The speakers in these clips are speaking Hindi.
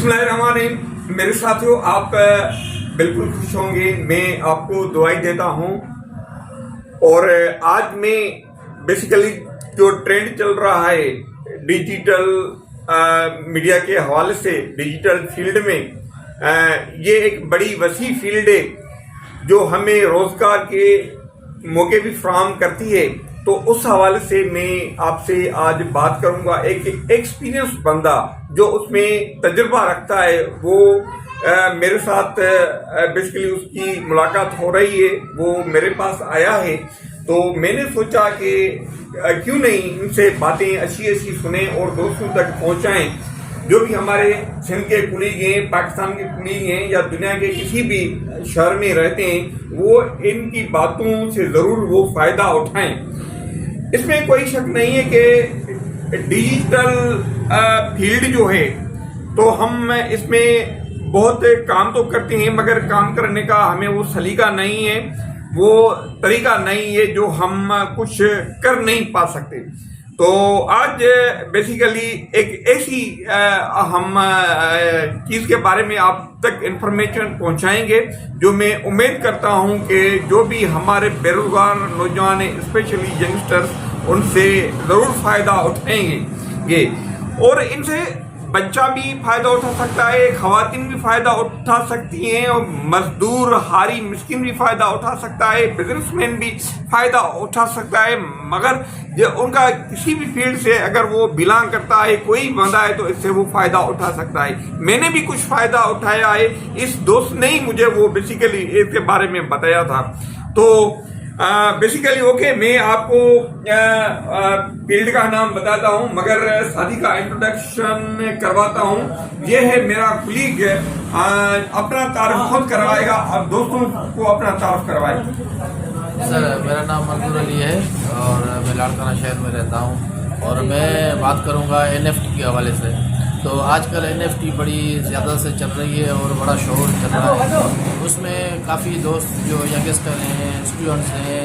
बिस्मिल्लाहिर्रहमानिर्रहीम। मेरे साथियों, आप बिल्कुल खुश होंगे। मैं आपको दुआई देता हूं। और आज मैं बेसिकली जो ट्रेंड चल रहा है डिजिटल मीडिया के हवाले से, डिजिटल फील्ड में, ये एक बड़ी वसी फील्ड है जो हमें रोजगार के मौके भी फराहम करती है। तो उस हवाले से मैं आपसे आज बात करूंगा। एक एक्सपीरियंस बंदा जो उसमें तजुर्बा रखता है, वो मेरे साथ बेसिकली उसकी मुलाकात हो रही है, वो मेरे पास आया है। तो मैंने सोचा कि क्यों नहीं इनसे बातें अच्छी सुने और दोस्तों तक पहुंचाएं। जो भी हमारे सिंध के कुलीग हैं, पाकिस्तान के कुलीग हैं या दुनिया के किसी भी शहर में रहते हैं, वो इनकी बातों से जरूर वो फायदा उठाएं। इसमें कोई शक नहीं है कि डिजिटल फील्ड जो है, तो हम इसमें बहुत काम तो करते हैं, मगर काम करने का हमें वो सलीका नहीं है, वो तरीका नहीं है जो हम कुछ कर नहीं पा सकते। तो आज बेसिकली एक ऐसी हम चीज के बारे में आप तक इंफॉर्मेशन पहुंचाएंगे जो मैं उम्मीद करता हूं कि जो भी हमारे बेरोजगार नौजवान स्पेशली यंगस्टर्स, उनसे जरूर फायदा उठाएंगे। और इनसे बच्चा भी फायदा उठा सकता है, खवातीन भी फायदा उठा सकती हैं, और मजदूर हारी मिस्किन भी फायदा उठा सकता है, बिजनेसमैन भी फायदा उठा सकता है। मगर जो उनका किसी भी फील्ड से अगर वो बिलोंग करता है, कोई बंदा है, तो इससे वो फायदा उठा सकता है। मैंने भी कुछ फायदा उठाया है। इस दोस्त ने ही मुझे वो बेसिकली इसके बारे में बताया था। तो बेसिकली ओके, मैं आपको फील्ड का नाम बताता हूं, मगर शादी का इंट्रोडक्शन करवाता हूं। ये है मेरा कुलीग, अपना तारुफ खुद करवाएगा। अब दोस्तों को अपना तारुफ करवाए। सर, मेरा नाम मंजूर अली है और मैं लाड़काना शहर में रहता हूं, और मैं बात करूंगा NFT के हवाले से। तो आजकल NFT बड़ी ज़्यादा से चल रही है और बड़ा शोर चल रहा है। उसमें काफ़ी दोस्त जो यंगस्टर हैं, स्टूडेंट्स हैं,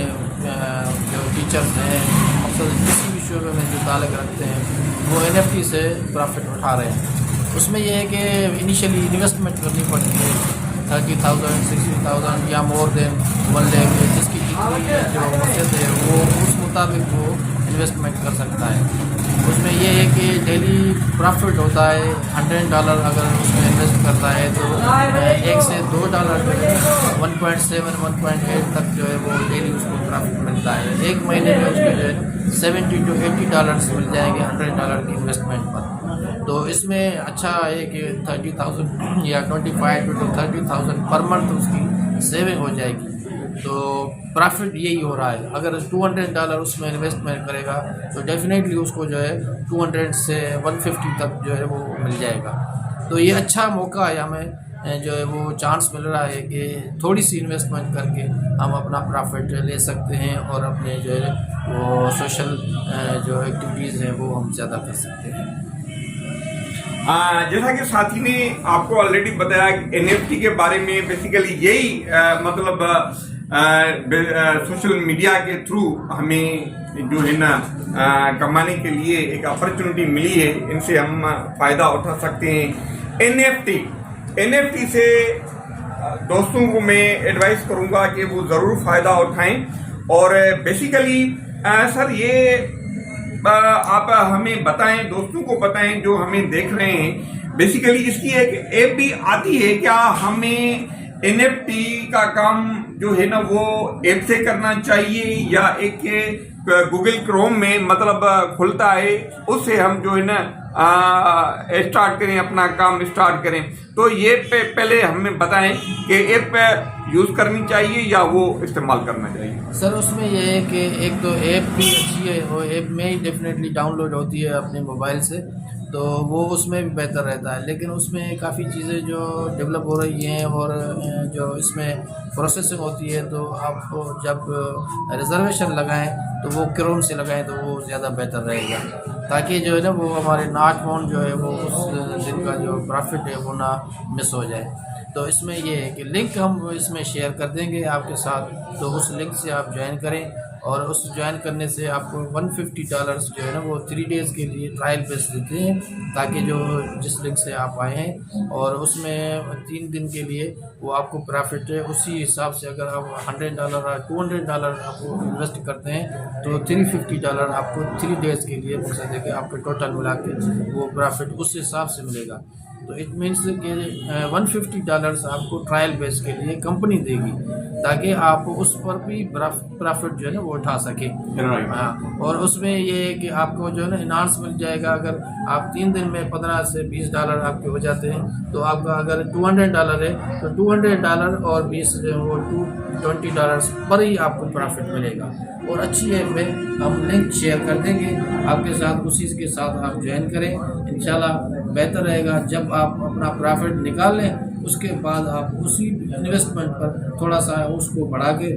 जो टीचर्स हैं, अक्सर किसी भी शोबे में जो ताल्लुक़ रखते हैं, वो NFT से प्रॉफिट उठा रहे हैं। उसमें यह है कि इनिशियली इन्वेस्टमेंट करनी पड़ती है 30,000, 60,000 या मोर देन 1 लाख, जिसकी जितनी जो बचत है वो उस मुताबिक वो इन्वेस्टमेंट कर सकता है। उसमें यह है कि डेली प्रॉफिट होता है $100 अगर उसमें इन्वेस्ट करता है, तो $1 से $2 जो है 1.7, 1.8 तक जो है वो डेली उसको प्रॉफिट मिलता है। एक महीने में उसके जो है $70 to $80 मिल जाएंगे $100 की इन्वेस्टमेंट पर। तो इसमें अच्छा है कि 30,000 या 25 to 30,000 पर मंथ उसकी सेविंग हो जाएगी। तो प्रॉफिट यही हो रहा है। अगर $200 उसमें इन्वेस्टमेंट करेगा तो डेफिनेटली उसको जो है 200 से 150 तक जो है वो मिल जाएगा। तो ये अच्छा मौका है, हमें जो है वो चांस मिल रहा है कि थोड़ी सी इन्वेस्टमेंट करके हम अपना प्रॉफिट ले सकते हैं और अपने जो है वो सोशल जो एक्टिविटीज़ हैं वो हम ज़्यादा कर सकते हैं। जैसा कि साथी ने आपको ऑलरेडी बताया, NFT के बारे में बेसिकली यही मतलब सोशल मीडिया के थ्रू हमें जो है ना कमाने के लिए एक अपॉर्चुनिटी मिली है। इनसे हम फायदा उठा सकते हैं। NFT से दोस्तों को मैं एडवाइस करूंगा कि वो जरूर फायदा उठाएं। और बेसिकली सर, ये आप हमें बताएं, दोस्तों को बताएं जो हमें देख रहे हैं। बेसिकली इसकी एक ऐप भी आती है, क्या हमें NFT का काम जो है ना वो ऐप से करना चाहिए, या एक गूगल क्रोम में मतलब खुलता है, उससे हम जो है ना स्टार्ट करें, अपना काम स्टार्ट करें? तो ये पहले हमें बताएं कि ऐप यूज करनी चाहिए या वो इस्तेमाल करना चाहिए। सर, उसमें यह है कि एक तो ऐप भी अच्छी है, वो ऐप में ही डेफिनेटली डाउनलोड होती है अपने मोबाइल से, तो वो उसमें भी बेहतर रहता है। लेकिन उसमें काफ़ी चीज़ें जो डेवलप हो रही हैं और जो इसमें प्रोसेसिंग होती है, तो आपको जब रिजर्वेशन लगाएं तो वो क्रोम से लगाएं तो वो ज़्यादा बेहतर रहेगा, ताकि जो है ना वो हमारे स्मार्टफोन जो है वो उस दिन का जो प्रॉफिट है वो ना मिस हो जाए। तो इसमें ये है कि लिंक हम इसमें शेयर कर देंगे आपके साथ, तो उस लिंक से आप ज्वाइन करें और उस ज्वाइन करने से आपको $150 जो है ना वो 3 डेज़ के लिए ट्रायल बेस देते हैं, ताकि जो जिस लिंक से आप आए हैं और उसमें 3 दिन के लिए वो आपको प्रॉफिट है। उसी हिसाब से अगर आप $100 और $200 आपको इन्वेस्ट करते हैं तो $350 आपको 3 डेज़ के लिए मकसद है कि आपको टोटल मिला के वो प्रॉफिट उस हिसाब से मिलेगा। तो इट मीन्स कि $150 आपको ट्रायल बेस के लिए कंपनी देगी, ताकि आप उस पर भी प्रॉफिट जो है ना वो उठा सकें। हाँ, और उसमें ये है कि आपको जो है ना इनार्स मिल जाएगा। अगर आप 3 दिन में $15 से $20 आपके हो जाते हैं तो आपका अगर $200 है तो $200 और 20 वो $20 पर ही आपको प्रॉफिट मिलेगा। और अच्छी ऐप है, हम लिंक शेयर कर देंगे आपके साथ, उसी के साथ आप ज्वाइन करें, इंशाल्लाह बेहतर रहेगा। जब आप अपना प्रॉफिट निकाल लें उसके बाद आप उसी इन्वेस्टमेंट पर थोड़ा सा उसको बढ़ा के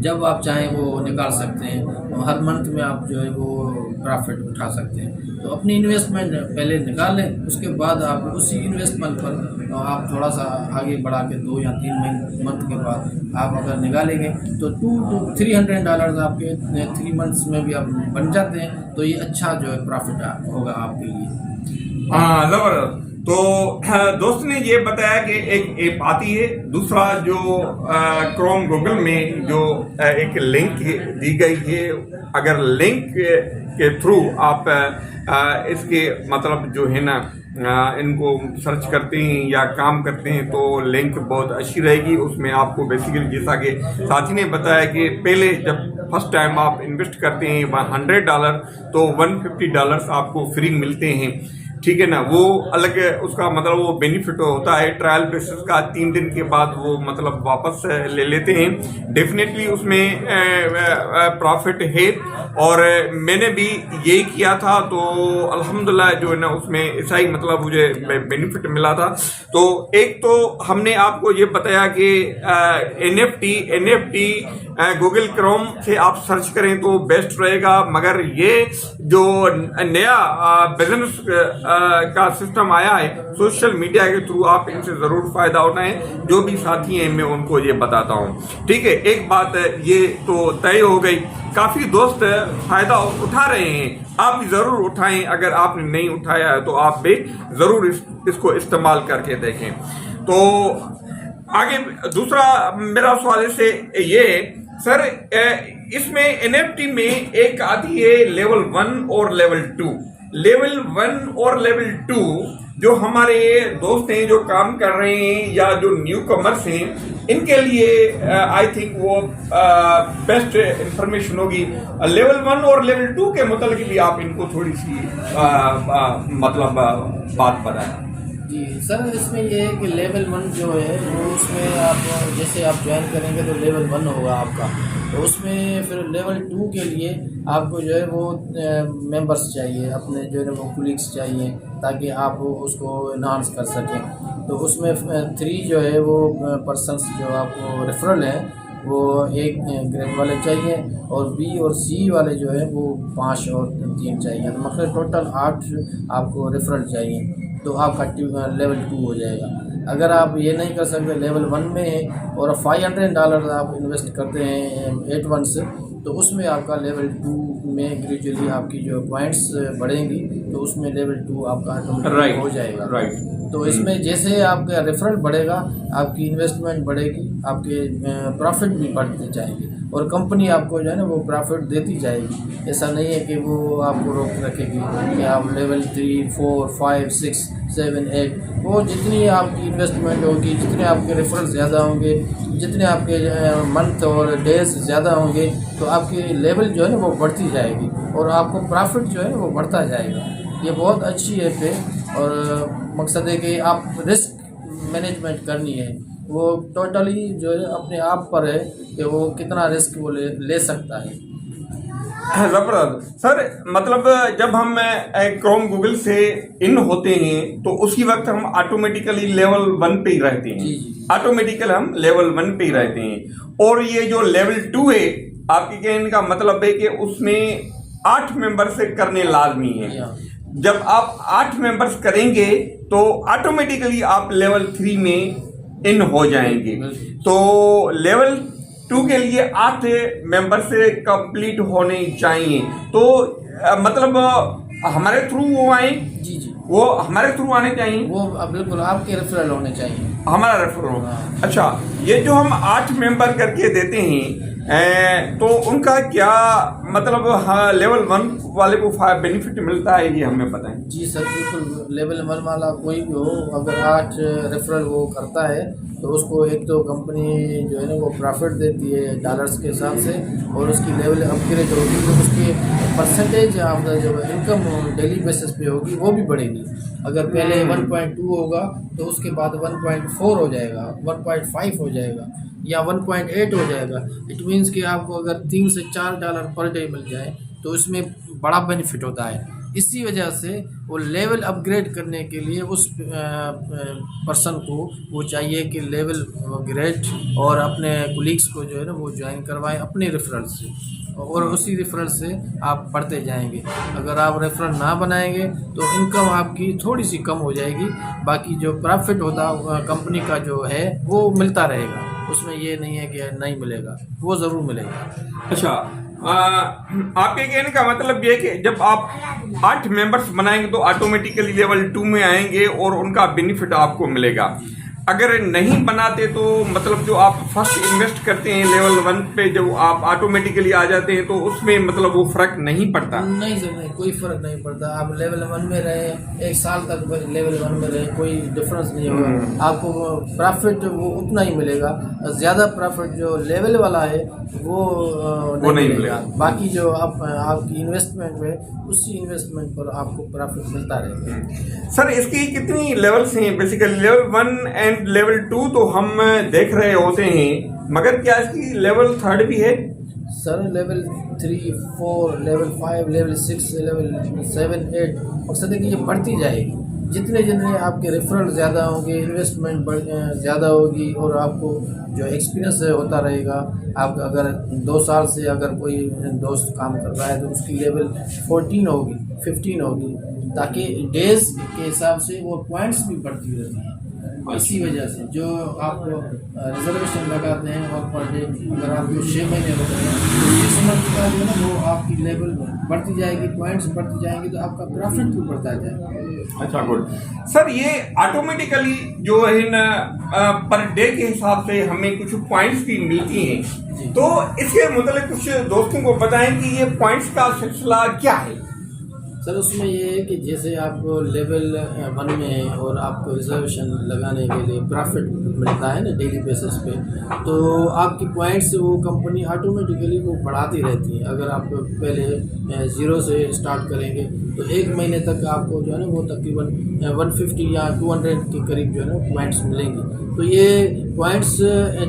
जब आप चाहें वो निकाल सकते हैं। तो हर मंथ में आप जो है वो प्रॉफिट उठा सकते हैं। तो अपनी इन्वेस्टमेंट पहले निकाल लें, उसके बाद आप उसी इन्वेस्टमेंट पर आप थोड़ा सा आगे बढ़ा के 2 या 3 मंथ के बाद आप अगर निकालेंगे तो $200 to $300 आपके 3 मंथ्स में भी आप बन जाते हैं। तो ये अच्छा जो है प्रॉफिट होगा आपके लिए। हाँ, जबरदस्त। तो दोस्त ने ये बताया कि एक ऐप आती है, दूसरा जो क्रोम गूगल में जो एक लिंक दी गई है, अगर लिंक के थ्रू आप इसके मतलब जो है ना इनको सर्च करते हैं या काम करते हैं तो लिंक बहुत अच्छी रहेगी। उसमें आपको बेसिकली जैसा कि साथी ने बताया कि पहले जब फर्स्ट टाइम आप इन्वेस्ट करते हैं $100 तो $150 आपको फ्री मिलते हैं, ठीक है ना। वो अलग उसका मतलब वो बेनिफिट होता है। ट्रायल बेसिस का 3 दिन के बाद वो मतलब वापस ले लेते हैं। डेफिनेटली उसमें प्रॉफिट है और मैंने भी यही किया था, तो अल्हम्दुलिल्लाह जो है ना उसमें ऐसा ही मतलब मुझे बेनिफिट मिला था। तो एक तो हमने आपको ये बताया कि NFT गूगल क्रोम से आप सर्च करें तो बेस्ट रहेगा, मगर ये जो नया बिजनेस का सिस्टम आया है सोशल मीडिया के थ्रू, आप इनसे जरूर फायदा उठाएं। जो भी साथी हैं मैं उनको ये बताता हूँ, ठीक है। एक बात ये तो तय हो गई, काफी दोस्त फायदा उठा रहे हैं, आप भी जरूर उठाएं। अगर आपने नहीं उठाया है तो आप भी जरूर इसको इस्तेमाल करके देखें। तो आगे दूसरा मेरा सवाल से ये सर, इसमें NFT में एक आती है लेवल 1 और लेवल 2। लेवल 1 और लेवल 2 जो हमारे दोस्त हैं जो काम कर रहे हैं या जो न्यू कमर्स हैं, इनके लिए आई थिंक वो बेस्ट इंफॉर्मेशन होगी। लेवल 1 और लेवल 2 के मतलब भी आप इनको थोड़ी सी मतलब बात बताएं। जी सर, इसमें ये है कि लेवल 1 जो है वो उसमें आप जैसे आप ज्वाइन करेंगे तो लेवल 1 होगा आपका। तो उसमें फिर लेवल 2 के लिए आपको जो है वो मेंबर्स चाहिए, अपने जो है वो कुलीग्स चाहिए, ताकि आप उसको इनहांस कर सकें। तो उसमें 3 जो है वो पर्सन्स जो आपको रेफरल है वो 1 ग्रेड वाले चाहिए और B और C वाले जो है वो 5 और 3 चाहिए। तो मतलब टोटल 8 आपको रेफरल चाहिए, तो आपका लेवल 2 हो जाएगा। अगर आप ये नहीं कर सकते, लेवल 1 में है और $500 आप इन्वेस्ट करते हैं 8 मंथ से, तो उसमें आपका लेवल 2 में ग्रेजुअली आपकी जो पॉइंट्स बढ़ेंगी, तो उसमें लेवल 2 आपका ऑटोमेटिक हो जाएगा। तो इसमें जैसे आपका रेफरल बढ़ेगा, आपकी इन्वेस्टमेंट बढ़ेगी, आपके प्रॉफिट भी बढ़ते जाएंगे और कंपनी आपको जो है ना वो प्रॉफिट देती जाएगी। ऐसा नहीं है कि वो आपको रोक रखेगी कि आप लेवल 3, 4, 5, 6, 7, 8 वो जितनी आपकी इन्वेस्टमेंट होगी, जितने आपके रेफरल ज़्यादा होंगे, जितने आपके मंथ और डेज ज़्यादा होंगे, तो आपकी लेवल जो है ना वो बढ़ती जाएगी और आपको प्रॉफिट जो है ना वो बढ़ता जाएगा। ये बहुत अच्छी ऐप है और मकसद है कि आप रिस्क मैनेजमेंट करनी है, वो टोटली जो है अपने आप पर है कि वो कितना रिस्क वो ले सकता है। जबरदस्त सर, मतलब जब हम क्रोम गूगल से इन होते हैं तो उसी वक्त हम ऑटोमेटिकली लेवल 1 पे ही रहते हैं। ऑटोमेटिकल हम लेवल 1 पे ही रहते हैं। और ये जो लेवल 2 है, आपके कहने का मतलब है कि उसमें 8 मेंबर से करने लाजमी है। जब आप 8 मेंबर्स करेंगे तो ऑटोमेटिकली आप लेवल 3 में इन हो जाएंगे। तो लेवल 2 के लिए 8 मेंबर से कंप्लीट होने चाहिए। तो मतलब हमारे थ्रू वो आए, जी जी, वो हमारे थ्रू आने चाहिए, वो बिल्कुल आपके रेफरल होने चाहिए। हमारा रेफर हो। हाँ। अच्छा, ये जो हम 8 मेंबर करके देते हैं तो उनका क्या मतलब, हाँ, लेवल 1 वाले को बेनिफिट मिलता है, ये हमें बताएं। जी सर, बिल्कुल लेवल 1 वाला कोई भी हो, अगर 8 रेफरल वो करता है तो उसको एक तो कंपनी जो है ना वो प्रॉफिट देती है डॉलर्स के हिसाब से, और उसकी लेवल अपग्रेड होगी तो उसकी परसेंटेज ऑफ द जो इनकम डेली बेसिस पे होगी वो भी बढ़ेगी। अगर पहले 1.2 होगा तो उसके बाद 1.4 हो जाएगा, 1.5 हो जाएगा या 1.8 हो जाएगा। इट मीन्स कि आपको अगर 3 से 4 डॉलर पर डे मिल जाए तो इसमें बड़ा बेनिफिट होता है। इसी वजह से वो लेवल अपग्रेड करने के लिए उस पर्सन को वो चाहिए कि लेवल अपग्रेड और अपने कुलीग्स को जो है ना वो ज्वाइन करवाएं अपने रेफरल से, और उसी रेफरल से आप बढ़ते जाएंगे। अगर आप रेफरल ना बनाएंगे तो इनकम आपकी थोड़ी सी कम हो जाएगी, बाकी जो प्रॉफिट होता कंपनी का जो है वो मिलता रहेगा, उसमें ये नहीं है कि नहीं मिलेगा, वो ज़रूर मिलेगा। अच्छा, आपके कहने का मतलब ये है कि जब आप 8 मेंबर्स बनाएंगे तो ऑटोमेटिकली लेवल 2 में आएंगे और उनका बेनिफिट आपको मिलेगा। अगर नहीं बनाते तो मतलब जो आप फर्स्ट इन्वेस्ट करते हैं लेवल 1 पे, जब आप ऑटोमेटिकली आ जाते हैं तो उसमें मतलब वो फर्क नहीं पड़ता? नहीं सर, नहीं, कोई फर्क नहीं पड़ता। आप लेवल 1 में रहे 1 साल तक, लेवल 1 में रहे, कोई डिफरेंस नहीं होगा। आपको प्रॉफिट वो उतना ही मिलेगा, ज़्यादा प्रॉफिट जो लेवल वाला है वो नहीं मिलेगा। बाकी जो आपकी इन्वेस्टमेंट है उसी इन्वेस्टमेंट पर आपको प्रॉफिट मिलता रहेगा। सर, इसकी कितनी लेवल्स हैं? बेसिकली लेवल 1 एंड लेवल 2 तो हम देख रहे होते हैं, मगर क्या इसकी लेवल 3 भी है? Sir level 3, 4, level 5, level 6, level 7, 8 मकसद है कि ये बढ़ती जाएगी। जितने जितने आपके रेफरल ज़्यादा होंगे, इन्वेस्टमेंट ज़्यादा होगी और आपको जो एक्सपीरियंस होता रहेगा। आप अगर 2 साल से अगर कोई दोस्त काम कर रहा है तो उसकी लेवल 14 होगी, 15 होगी, ताकि डेज के हिसाब से वो पॉइंट्स भी बढ़ती रहती हैं। इसी वजह से जो आप रिजर्वेशन लगाते हैं और पर डे अगर आप जो 6 महीने होते हैं तो 6 मंथ का जो है ना वो आपकी लेवल बढ़ती जाएगी, पॉइंट्स बढ़ती जाएंगी तो आपका प्रॉफिट भी बढ़ता जाएगा। अच्छा, गुड। सर, ये ऑटोमेटिकली जो है ना पर डे के हिसाब से हमें कुछ पॉइंट्स भी मिलती हैं, तो इसके मतलब कुछ दोस्तों को बताएं कि ये पॉइंट्स का सिलसिला क्या है? सर उसमें ये है कि जैसे आप लेवल 1 में हैं और आपको रिजर्वेशन लगाने के लिए प्रॉफिट मिलता है ना डेली बेसिस पे, तो आपकी पॉइंट्स वो कंपनी ऑटोमेटिकली वो बढ़ाती रहती है। अगर आप पहले 0 से स्टार्ट करेंगे तो 1 महीने तक आपको जो है ना वो तकरीबन 150 या 200 के करीब जो है ना पॉइंट्स मिलेंगी। तो ये पॉइंट्स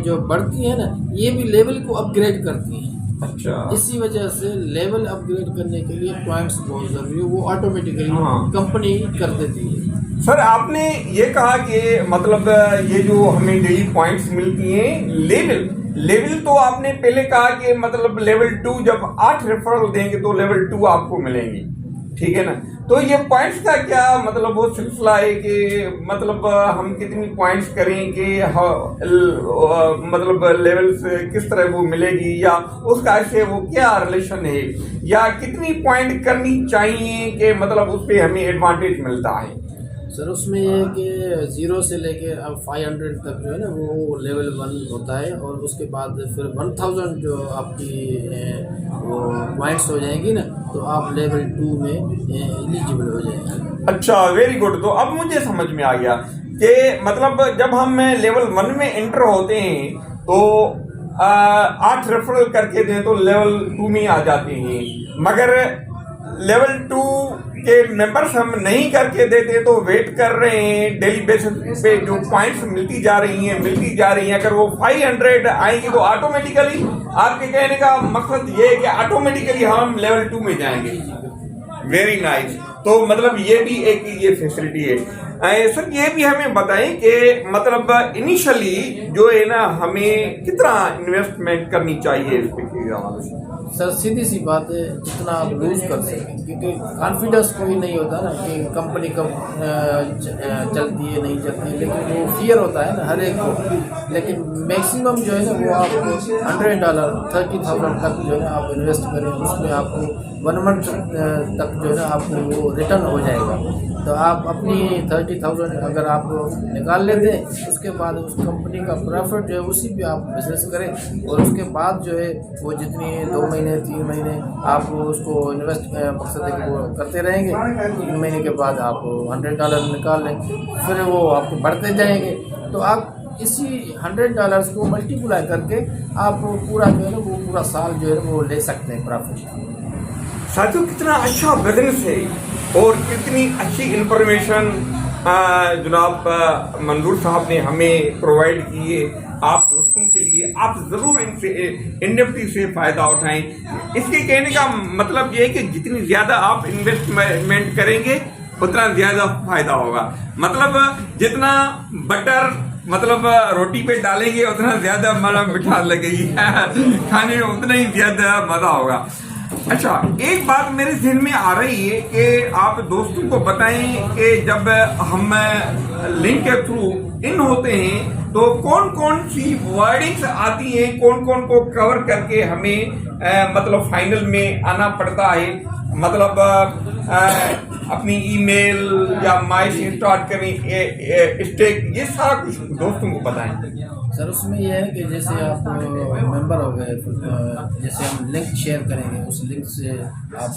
जो बढ़ती है ना ये भी लेवल को अपग्रेड करती हैं। अच्छा, इसी वजह से लेवल अपग्रेड करने के लिए पॉइंट्स बहुत जरूरी है, वो ऑटोमेटिकली कंपनी कर देती है। सर, आपने ये कहा कि मतलब ये जो हमें डेली पॉइंट्स मिलती हैं, लेवल तो आपने पहले कहा कि मतलब लेवल 2 जब 8 रेफरल देंगे तो लेवल 2 आपको मिलेंगी, ठीक है ना? तो ये पॉइंट्स का क्या मतलब वो सिलसिला है कि मतलब हम कितनी पॉइंट्स करें कि मतलब लेवल से किस तरह वो मिलेगी, या उसका ऐसे वो क्या रिलेशन है, या कितनी पॉइंट करनी चाहिए कि मतलब उस पर हमें एडवांटेज मिलता है? सर उसमें ये है कि 0 से लेके अब 500 तक जो है ना वो लेवल 1 होता है, और उसके बाद फिर 1000 जो आपकी वो पॉइंट्स हो जाएंगी ना तो आप लेवल 2 में एलिजिबल हो जाएंगे। अच्छा, वेरी गुड। तो अब मुझे समझ में आ गया कि मतलब जब हम लेवल 1 में एंटर होते हैं तो 8 रेफरल करके दें तो लेवल 2 में आ जाते हैं, मगर लेवल 2 के मेंबर्स हम नहीं करके देते तो वेट कर रहे हैं, डेली बेसिस पे जो पॉइंट्स मिलती जा रही हैं। अगर वो 500 आएंगी तो ऑटोमेटिकली, आपके कहने का मकसद ये है कि ऑटोमेटिकली हम लेवल 2 में जाएंगे। Very nice. तो मतलब ये भी एक ये फैसिलिटी है। सर ये भी हमें बताएं कि मतलब इनिशियली जो है ना हमें कितना इन्वेस्टमेंट करनी चाहिए इस पे के हवाले से? सर सीधी सी बात है, जितना आप लूज कर सकें, क्योंकि कॉन्फिडेंस कोई नहीं होता ना कि कंपनी कब चलती है नहीं चलती है, लेकिन वो फियर होता है ना हर एक को। लेकिन मैक्सिमम जो है ना वो आपको $100 30,000 तक जो है ना आप इन्वेस्ट करें, उसमें आपको 1 मंथ तक जो है ना आपको वो रिटर्न हो जाएगा। तो आप अपनी 30,000 अगर आप निकाल लेते हैं, उसके बाद उस कंपनी का प्रॉफिट जो है उसी पे आप बिजनेस करें, और उसके बाद जो है वो जितनी 2 महीने 3 महीने आप उसको इन्वेस्ट मकसद है कि वो करते रहेंगे, 3 महीने के बाद आप $100 निकाल लें, फिर वो आपको बढ़ते जाएंगे। तो आप इसी $100 को मल्टीप्लाई करके आप पूरा जो है ना वो पूरा साल जो है वो ले सकते हैं प्रॉफिट। साथियों कितना अच्छा बिजनेस है और कितनी अच्छी इंफॉर्मेशन जनाब मंजूर साहब ने हमें प्रोवाइड की है आप दोस्तों के लिए। आप जरूर इनसे NFT से फायदा उठाएं। इसके कहने का मतलब ये है कि जितनी ज्यादा आप इन्वेस्टमेंट करेंगे उतना ज्यादा फायदा होगा। मतलब जितना बटर मतलब रोटी पे डालेंगे उतना ज्यादा मतलब मिठास लगेगी खाने में उतना ही ज्यादा मजा होगा। अच्छा, एक बात मेरे जहन में आ रही है कि आप दोस्तों को बताएं कि जब हम लिंक के थ्रू इन होते हैं तो कौन कौन सी वर्डिंग्स आती हैं, कौन कौन को कवर करके हमें मतलब फाइनल में आना पड़ता है। मतलब अपनी ईमेल या माई से स्टार्ट करें स्टेक, ये सारा कुछ दोस्तों को बताएं। सर उसमें यह है कि जैसे आप मेंबर हो गए, जैसे हम लिंक शेयर करेंगे, उस लिंक से आप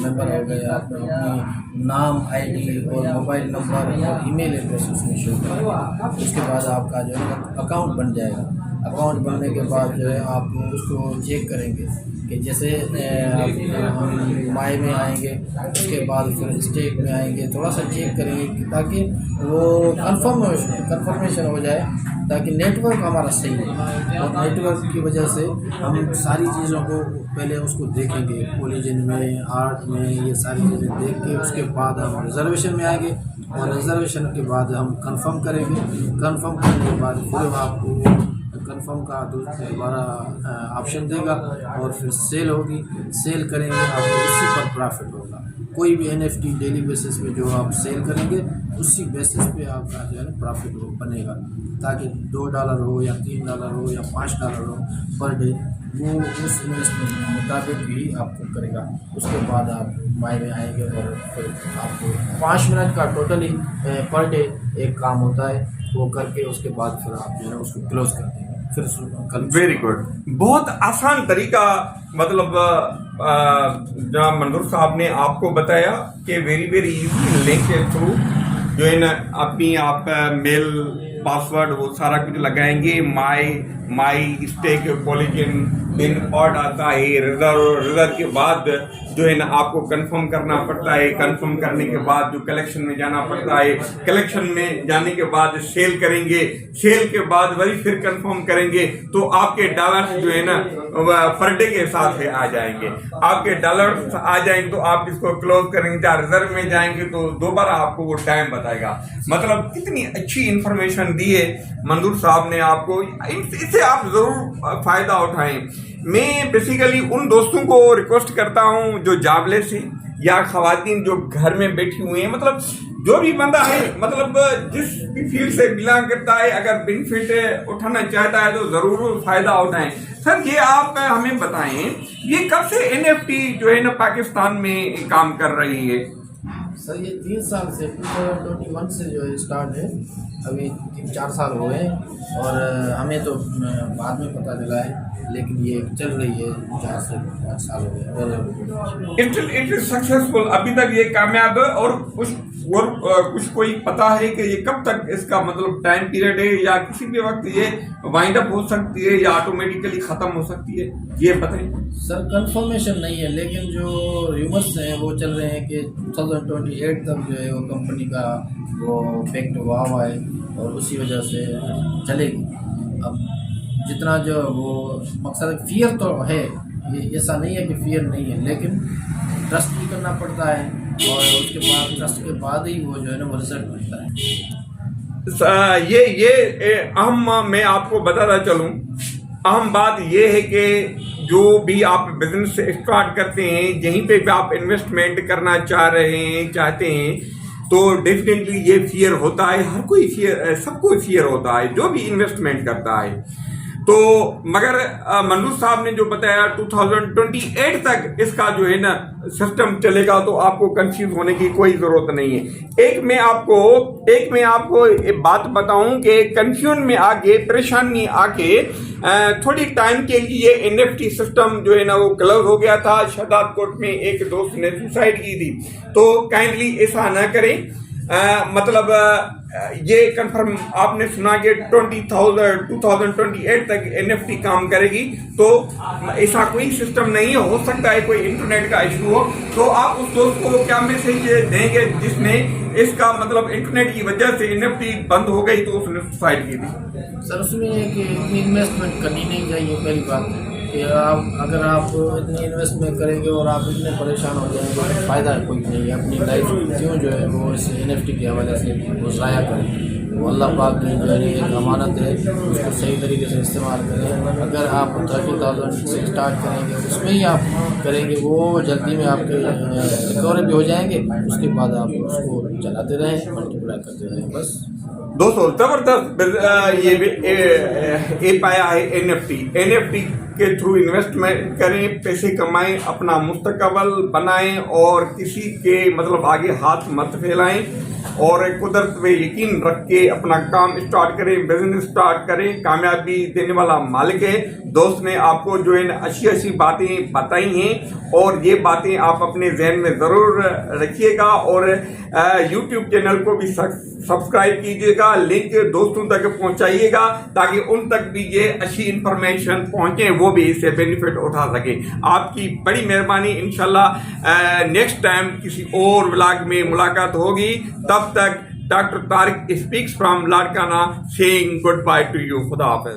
मेंबर हो गए, आप अपनी नाम, ID और मोबाइल नंबर और ईमेल एड्रेस उसमें शो करेंगे। उसके बाद आपका जो है अकाउंट बन जाएगा। अकाउंट बनने के बाद जो है आप उसको चेक करेंगे कि जैसे हम माई में आएंगे, उसके बाद फिर स्टेक में आएंगे, थोड़ा सा चेक करेंगे ताकि वो कंफर्मेशन हो जाए, ताकि नेटवर्क हमारा सही है। और नेटवर्क की वजह से हम सारी चीज़ों को पहले उसको देखेंगे, कोलिजन में, आर्ट में, ये सारी चीज़ें देख के उसके बाद हम रिजर्वेशन में आएंगे, और रिजर्वेशन के बाद हम कंफर्म करेंगे। कंफर्म करने के बाद फिर आपको कंफर्म का दोबारा ऑप्शन देगा, और फिर सेल होगी। सेल करेंगे, आपको उसी पर प्रॉफिट होगा। कोई भी NFT डेली बेसिस पे जो आप सेल करेंगे उसी बेसिस पे आपका जो है प्रॉफिट बनेगा, ताकि $2 हो या $3 हो या $5 हो पर डे, वो उस इन्वेस्टमेंट के मुताबिक ही आपको करेगा। उसके बाद आप माई में आएंगे और फिर आपको 5 मिनट का टोटली पर डे एक काम होता है, वो करके उसके बाद फिर आप जो है उसको क्लोज कर देंगे। फिर कल वेरी गुड, बहुत आसान तरीका मतलब जनाब मंजूर साहब ने आपको बताया कि वेरी इजी लिंक के थ्रू जो है ना अपनी आप मेल पासवर्ड वो सारा कुछ लगाएंगे। माई स्टेक कोलिजन दिन ऑड आता है, रिजर्व के बाद जो है ना आपको कंफर्म करना पड़ता है। कंफर्म करने के बाद जो कलेक्शन में जाना पड़ता है, कलेक्शन में जाने के बाद सेल करेंगे, सेल के बाद वही फिर कंफर्म करेंगे, तो आपके डॉलर्स जो है ना पर डे के हिसाब से आ जाएंगे। आपके डॉलर्स आ जाएंगे तो आप इसको क्लोज करेंगे, या रिजर्व में जाएंगे तो दोबारा आपको वो टाइम बताएगा। मतलब कितनी अच्छी इंफॉर्मेशन दी है मंजूर साहब ने आपको, इससे आप जरूर फायदा उठाएं। मैं बेसिकली उन दोस्तों को रिक्वेस्ट करता हूं जो जॉबलेस है या खवातीन जो घर में बैठी हुई हैं, मतलब जो भी बंदा है मतलब जिस भी फील्ड से बिलोंग करता है, अगर बेनिफिट उठाना चाहता है तो जरूर फायदा उठाएं। सर ये आप हमें बताएं, ये कब से NFT जो है ना पाकिस्तान में काम कर रही है? सर ये 3 साल से 2021 से जो है स्टार्ट है, अभी 3-4 साल हो गए, और हमें तो बाद में पता चला है, लेकिन ये चल रही है 4 से 5 साल हो गए और इट इज सक्सेसफुल। अभी तक ये कामयाब है। और कुछ कोई पता है कि ये कब तक इसका मतलब टाइम पीरियड है, या किसी भी वक्त ये वाइंड अप हो सकती है या ऑटोमेटिकली खत्म हो सकती है, ये बताएं। सर कंफर्मेशन नहीं है, लेकिन जो र्यूमर्स हैं वो चल रहे हैं कि 2028 तक जो है वो कंपनी का वो इफेक्ट हुआ है, और उसी वजह से चलेगी। अब जितना जो वो मकसद फियर तो है, ये ऐसा नहीं है कि फियर नहीं है, लेकिन ट्रस्ट भी करना पड़ता है, और उसके बाद ट्रस्ट के बाद ही वो जो है ना वो रिजल्ट मिलता है। ये अहम मैं आपको बताता चलूं, अहम बात ये है कि जो भी आप बिजनेस स्टार्ट करते हैं, यहीं पे भी आप इन्वेस्टमेंट करना चाहते हैं तो डेफिनेटली ये फियर होता है, हर कोई फियर, सबको फियर होता है जो भी इन्वेस्टमेंट करता है। तो मगर मंजूर साहब ने जो बताया 2028 तक इसका जो है ना सिस्टम चलेगा, तो आपको कंफ्यूज होने की कोई जरूरत नहीं है। एक मैं आपको एक बात बताऊं कि कंफ्यूजन में आके, परेशानी आके थोड़ी टाइम के लिए एनएफटी सिस्टम जो है ना वो क्लोज हो गया था। शहदाद कोर्ट में एक दोस्त ने सुसाइड की थी, तो काइंडली ऐसा ना करें। मतलब ये कंफर्म आपने सुना कि 2028 तक एनएफटी काम करेगी, तो ऐसा कोई सिस्टम नहीं है। हो सकता है कोई इंटरनेट का इशू हो, तो आप उस दोस्त को क्या मैसेज देंगे जिसने इसका मतलब इंटरनेट की वजह से एनएफटी बंद हो गई तो उसने सुसाइड की थी? सर उसमें कि इतनी इन्वेस्टमेंट करनी नहीं चाहिए, पहली बात कि अगर आप इतनी इन्वेस्टमेंट करेंगे और आप इतने परेशान हो जाएंगे तो फ़ायदा कोई नहीं है। अपनी लाइफ क्यों जो है वो इस एनएफटी के हवाले से वो ज़ाया करें। वो अल्लाह पाक की जो है एक अमानत है, उसको सही तरीके से इस्तेमाल करें। अगर आप 30,000 से स्टार्ट करेंगे, उसमें ही आप करेंगे, वो जल्दी में आपके रिकवरी भी हो जाएंगे। उसके बाद आप उसको चलाते रहें, मल्टीप्लाई करते रहें, बस। दोस्तों जबरदस्त ये पाया है एनएफटी के थ्रू इन्वेस्टमेंट करें, पैसे कमाएं, अपना मुस्तकबल बनाएं और किसी के मतलब आगे हाथ मत फैलाएं और कुदरत पे यकीन रख के अपना काम स्टार्ट करें, बिजनेस स्टार्ट करें। कामयाबी देने वाला मालिक है। दोस्त ने आपको जो है अच्छी बातें बताई हैं और ये बातें आप अपने जहन में जरूर रखिएगा और यूट्यूब चैनल को भी सब्सक्राइब कीजिएगा, लिंक दोस्तों तक पहुंचाइएगा ताकि उन तक भी ये अच्छी इंफॉर्मेशन पहुंचे, वो भी इससे बेनिफिट उठा सके। आपकी बड़ी मेहरबानी। इंशाल्लाह नेक्स्ट टाइम किसी और व्लॉग में मुलाकात होगी। तब तक doctor Tariq speaks from Larkana saying good by two you. खुदा हाफिज।